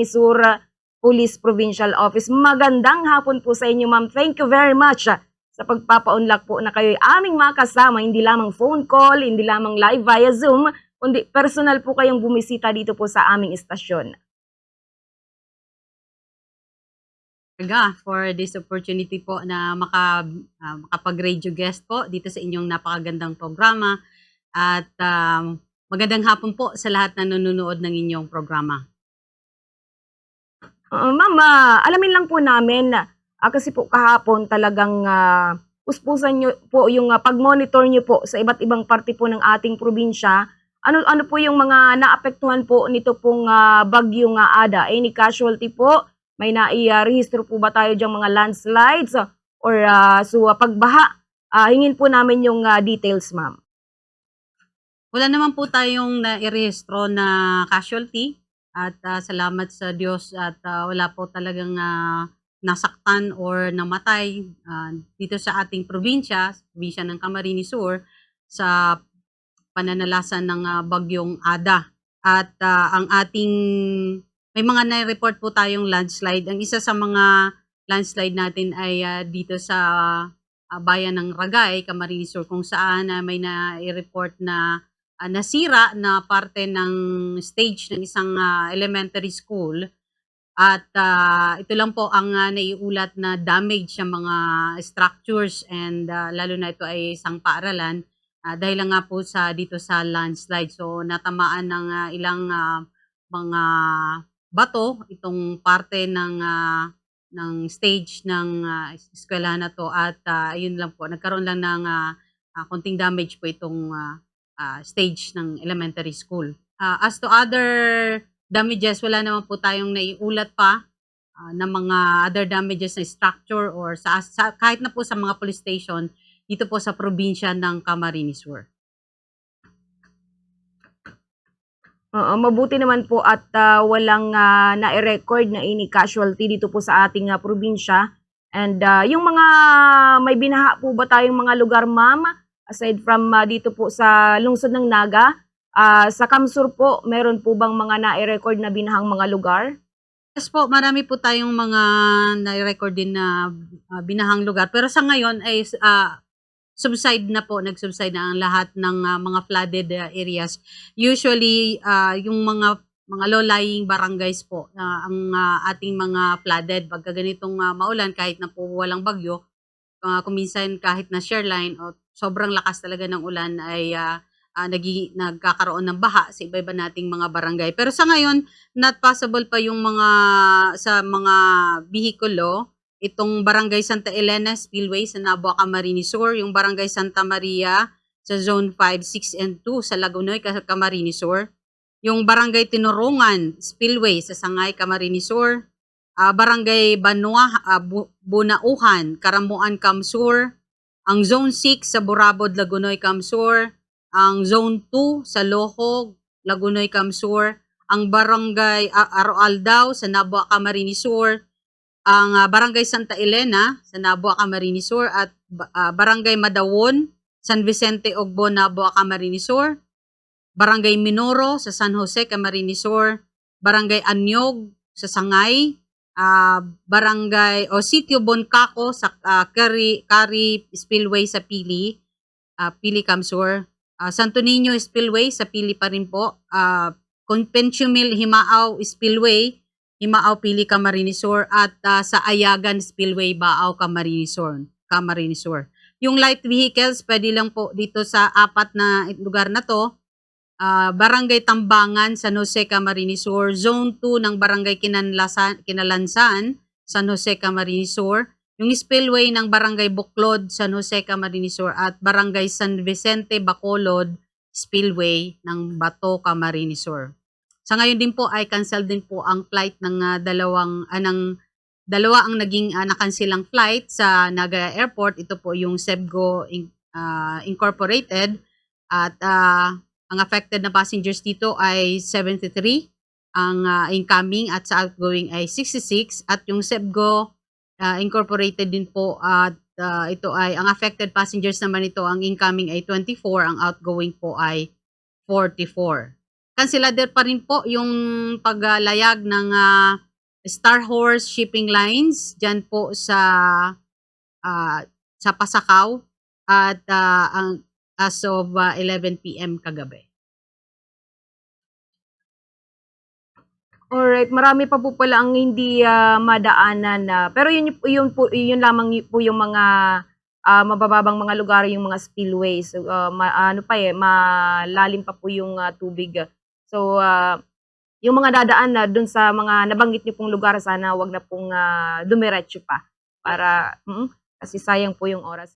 Sur Police Provincial Office. Magandang hapon po sa inyo, ma'am. Thank you very much sa pagpapaunlak po na kayo'y aming makasama, hindi lamang phone call, hindi lamang live via Zoom, kundi personal po kayong bumisita dito po sa aming istasyon. For this opportunity po na makapag-radio guest po dito sa inyong napakagandang programa at magandang hapon po sa lahat na nanonood ng inyong programa. Ma'am, alamin lang po namin kasi po kahapon talagang puspusan nyo po yung pag-monitor nyo po sa iba't ibang parte po ng ating probinsya. Ano po yung mga naapektuhan po nito pong bagyong Ada? Any casualty po? May nai-rehistro po ba tayo diyang mga landslides or pagbaha? Hingin po namin yung details, ma'am. Wala naman po tayong nai-rehistro na casualty at salamat sa Diyos at wala po talagang nasaktan or namatay dito sa ating probinsya ng Camarines Sur sa pananalasan ng bagyong Ada. At ang ating may mga na-report po tayong landslide. Ang isa sa mga landslide natin ay dito sa bayan ng Ragay, Camarines Sur, kung saan may na-report na nasira na parte ng stage ng isang elementary school. At ito lang po ang naiulat na damage sa mga structures and lalo na ito ay isang paaralan dahil lang nga po dito sa landslide. So natamaan ng ilang mga bato itong parte ng stage ng eskwelahan na to at yun lang po, nagkaroon lang ng konting damage po itong stage ng elementary school. As to other damages, wala naman po tayong naiulat pa na mga other damages na structure or kahit na po sa mga police station dito po sa probinsya ng Camarines Sur. Mabuti naman po at walang na-record na any casualty dito po sa ating probinsya. And yung mga may binaha po ba tayong mga lugar, ma'am? Aside from dito po sa lungsod ng Naga, sa Kamsur po, meron po bang mga na-record na binahang mga lugar? Yes po, marami po tayong mga na-record din na binahang lugar. Pero sa ngayon ay nag-subside na ang lahat ng mga flooded areas. Usually, yung mga low-lying barangays po, ang ating mga flooded. Pagka ganitong maulan, kahit na po walang bagyo, kuminsan kahit na shoreline o sobrang lakas talaga ng ulan ay nagkakaroon ng baha sa iba-iba nating mga barangay. Pero sa ngayon, not possible pa yung sa mga bihikulo, itong Barangay Santa Elena Spillway sa Nabua, Camarines Sur, yung Barangay Santa Maria sa Zone 5, 6, and 2 sa Lagunoy, Camarines Sur, yung Barangay Tinurungan Spillway sa Sangay, Camarines Sur, Barangay Bunauhan, Karamuan, Kamsur, ang Zone 6 sa Burabod, Lagunoy, Kamsur, ang Zone 2 sa Lohog, Lagunoy, Kamsur, ang Barangay Aroaldao sa Nabua, Camarines Sur, ang Barangay Santa Elena sa Nabua, Camarines Sur, at Barangay Madawon, San Vicente, Ogbo, Nabua, Camarines Sur, Barangay Minoro sa San Jose, Camarines Sur, Barangay Anyog sa Sangay, Barangay Sitio Boncaco sa Kari Spillway sa Pili, Kamsur, Santo Niño Spillway sa Pili pa rin po, Penchumil Himaaw Spillway, Himaaw, Pili, Camarines Sur, at sa Ayagan Spillway, Baaw, Camarines Sur. Yung light vehicles, pwede lang po dito sa apat na lugar na to. Barangay Tambangan, San Jose, Camarines Sur, Zone 2 ng Barangay Kinalansan, San Jose, Camarines Sur, yung spillway ng Barangay Buklod, San Jose, Camarines Sur, at Barangay San Vicente, Bacolod, Spillway ng Bato, Camarines Sur. Sa ngayon din po ay cancel din po ang flight ng dalawa ang naging nakansilang flight sa Naga Airport. Ito po yung Sebgo Incorporated at ang affected na passengers dito ay 73, ang incoming at sa outgoing ay 66 at yung Sebgo Incorporated din po at ito ay ang affected passengers naman ito, ang incoming ay 24, ang outgoing po ay 44. kanselador pa rin po yung paglayag ng Star Horse Shipping Lines diyan po sa Pasakaw at as of 11 PM kagabi. Alright, marami pa po pala ang hindi madaanan na pero yun lamang po yung mga mabababang mga lugar, yung mga spillways. So, malalim pa po yung tubig. So, yung mga dadaan na dun sa mga nabanggit niyo pong lugar, sana wag na pong dumiretso pa para kasi sayang po yung oras.